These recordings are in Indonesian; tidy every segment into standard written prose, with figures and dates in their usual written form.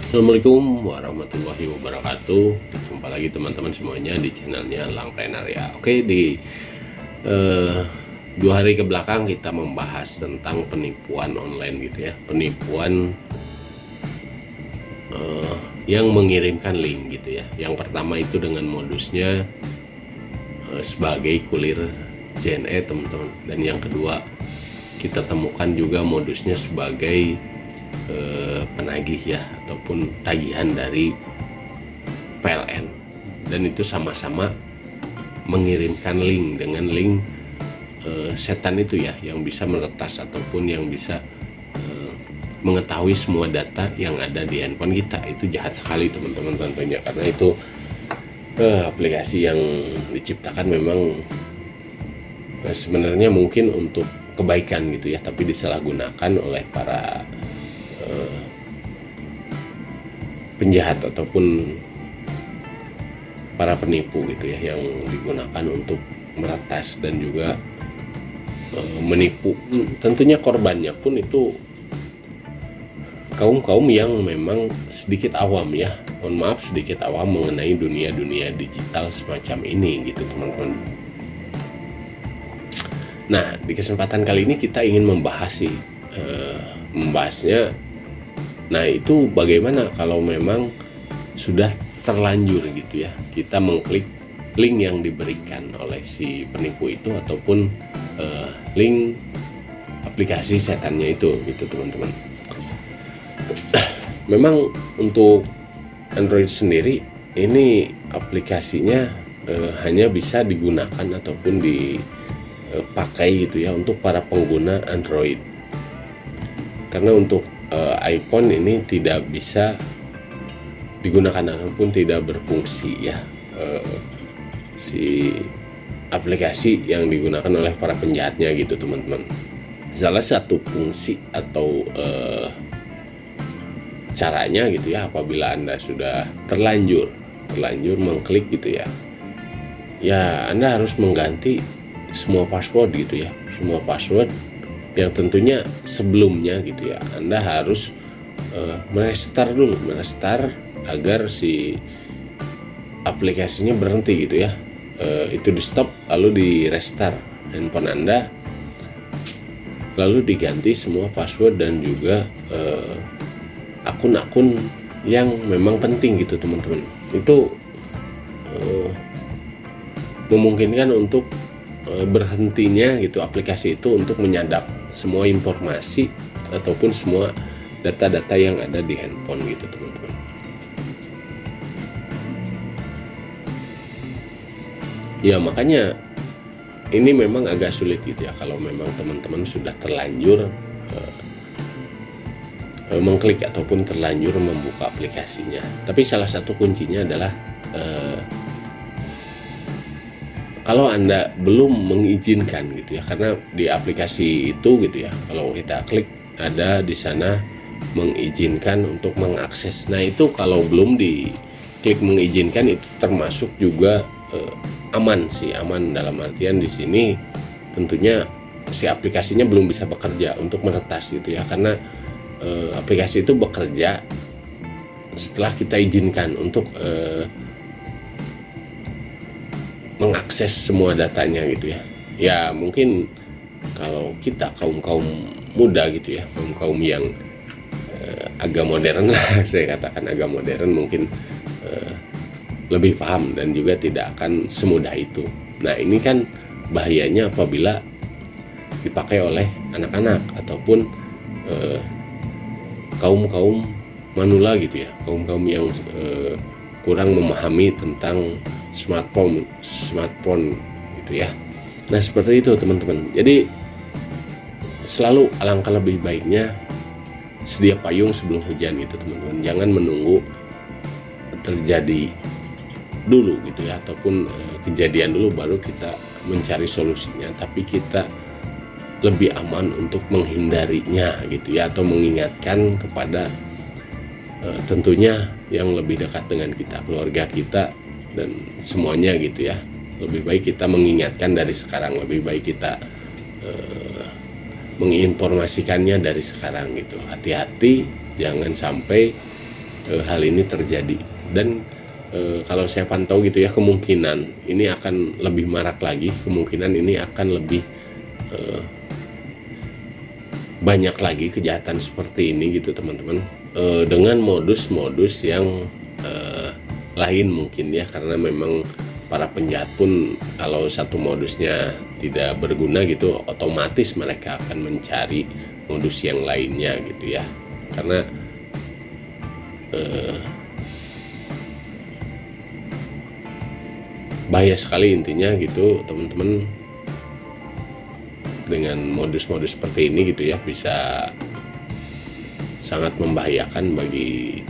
Assalamualaikum warahmatullahi wabarakatuh. Jumpa lagi teman-teman semuanya di channelnya Langpreneur ya. Oke, di 2 hari ke belakang kita membahas tentang penipuan online gitu ya. Penipuan yang mengirimkan link gitu ya. Yang pertama itu dengan modusnya sebagai kulir JNE teman-teman. Dan yang kedua kita temukan juga modusnya sebagai penagih ya, ataupun tagihan dari PLN, dan itu sama-sama mengirimkan link dengan link setan itu ya, yang bisa meretas ataupun yang bisa mengetahui semua data yang ada di handphone kita. Itu jahat sekali teman-teman tentunya, karena itu aplikasi yang diciptakan memang sebenarnya mungkin untuk kebaikan gitu ya, tapi disalahgunakan oleh para penjahat ataupun para penipu gitu ya, yang digunakan untuk meretas dan juga menipu. Tentunya korbannya pun itu kaum-kaum yang memang sedikit awam ya, mohon maaf, sedikit awam mengenai dunia digital semacam ini gitu teman-teman. Nah, di kesempatan kali ini kita ingin membahasnya. Nah, itu bagaimana kalau memang sudah terlanjur gitu ya, kita mengklik link yang diberikan oleh si penipu itu ataupun link aplikasi setannya itu gitu teman-teman. Memang untuk Android sendiri ini aplikasinya hanya bisa digunakan ataupun dipakai gitu ya untuk para pengguna Android, karena untuk iPhone ini tidak bisa digunakan ataupun tidak berfungsi ya, si aplikasi yang digunakan oleh para penjahatnya gitu teman-teman. Salah satu fungsi atau caranya gitu ya, apabila Anda sudah terlanjur mengklik gitu ya Anda harus mengganti semua password gitu ya, semua password yang tentunya sebelumnya gitu ya Anda harus merestart agar si aplikasinya berhenti gitu ya, itu di stop lalu di restart handphone Anda, lalu diganti semua password dan juga akun-akun yang memang penting gitu teman-teman. Itu memungkinkan untuk berhentinya gitu aplikasi itu untuk menyadap semua informasi ataupun semua data-data yang ada di handphone gitu teman-teman. Ya, makanya ini memang agak sulit gitu ya kalau memang teman-teman sudah terlanjur mengklik ataupun terlanjur membuka aplikasinya. Tapi salah satu kuncinya adalah kalau Anda belum mengizinkan gitu ya, karena di aplikasi itu gitu ya, kalau kita klik ada di sana mengizinkan untuk mengakses. Nah, itu kalau belum diklik mengizinkan itu termasuk juga aman sih, aman dalam artian di sini tentunya si aplikasinya belum bisa bekerja untuk meretas gitu ya, karena aplikasi itu bekerja setelah kita izinkan untuk mengakses semua datanya gitu ya. Ya mungkin kalau kita kaum muda gitu ya, kaum yang agak modern lah, saya katakan agak modern, mungkin lebih paham dan juga tidak akan semudah itu. Nah, ini kan bahayanya apabila dipakai oleh anak-anak ataupun kaum manula gitu ya, kaum yang kurang memahami tentang smartphone gitu ya. Nah, seperti itu teman-teman. Jadi selalu alangkah lebih baiknya sedia payung sebelum hujan gitu teman-teman. Jangan menunggu terjadi dulu gitu ya, ataupun kejadian dulu baru kita mencari solusinya, tapi kita lebih aman untuk menghindarinya gitu ya, atau mengingatkan kepada tentunya yang lebih dekat dengan kita, keluarga kita dan semuanya gitu ya. Lebih baik kita mengingatkan dari sekarang, lebih baik kita menginformasikannya dari sekarang gitu. Hati-hati, jangan sampai hal ini terjadi. Dan kalau saya pantau gitu ya, kemungkinan ini akan lebih marak lagi, kemungkinan ini akan lebih banyak lagi kejahatan seperti ini gitu teman-teman, dengan modus-modus yang lain mungkin ya, karena memang para penjahat pun kalau satu modusnya tidak berguna gitu, otomatis mereka akan mencari modus yang lainnya gitu ya, karena bahaya sekali intinya gitu teman-teman, dengan modus-modus seperti ini gitu ya, bisa sangat membahayakan bagi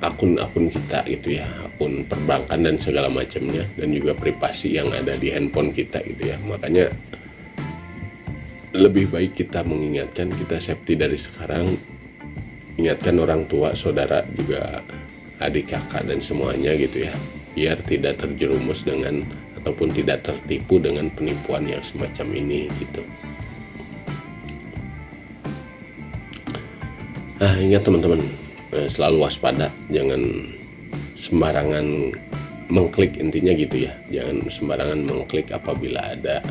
akun-akun kita gitu ya, akun perbankan dan segala macamnya, dan juga privasi yang ada di handphone kita gitu ya. Makanya lebih baik kita mengingatkan, kita safety dari sekarang, ingatkan orang tua, saudara, juga adik kakak dan semuanya gitu ya, biar tidak terjerumus dengan ataupun tidak tertipu dengan penipuan yang semacam ini gitu. Nah, ingat teman-teman, selalu waspada, jangan sembarangan mengklik, intinya gitu ya, jangan sembarangan mengklik apabila ada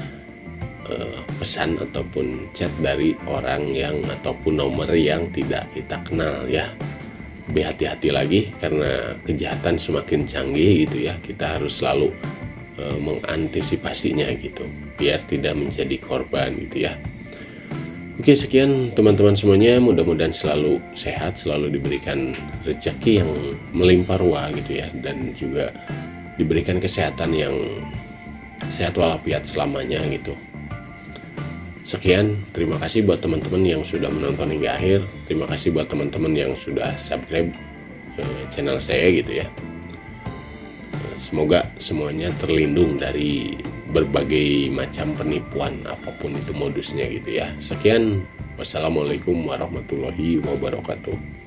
pesan ataupun chat dari orang yang ataupun nomor yang tidak kita kenal ya. Lebih hati-hati lagi karena kejahatan semakin canggih gitu ya, kita harus selalu mengantisipasinya gitu biar tidak menjadi korban gitu ya. Oke, sekian teman-teman semuanya, mudah-mudahan selalu sehat, selalu diberikan rezeki yang melimpah ruah gitu ya, dan juga diberikan kesehatan yang sehat walafiat selamanya gitu. Sekian, terima kasih buat teman-teman yang sudah menonton hingga akhir, terima kasih buat teman-teman yang sudah subscribe channel saya gitu ya. Semoga semuanya terlindung dari berbagai macam penipuan apapun itu modusnya gitu ya. Sekian, wassalamualaikum warahmatullahi wabarakatuh.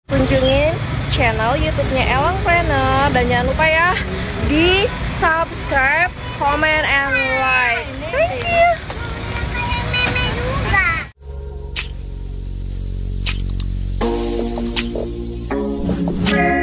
Kunjungin channel YouTube-nya Elangpreneur, dan jangan lupa ya di subscribe, comment, and like. Thank you.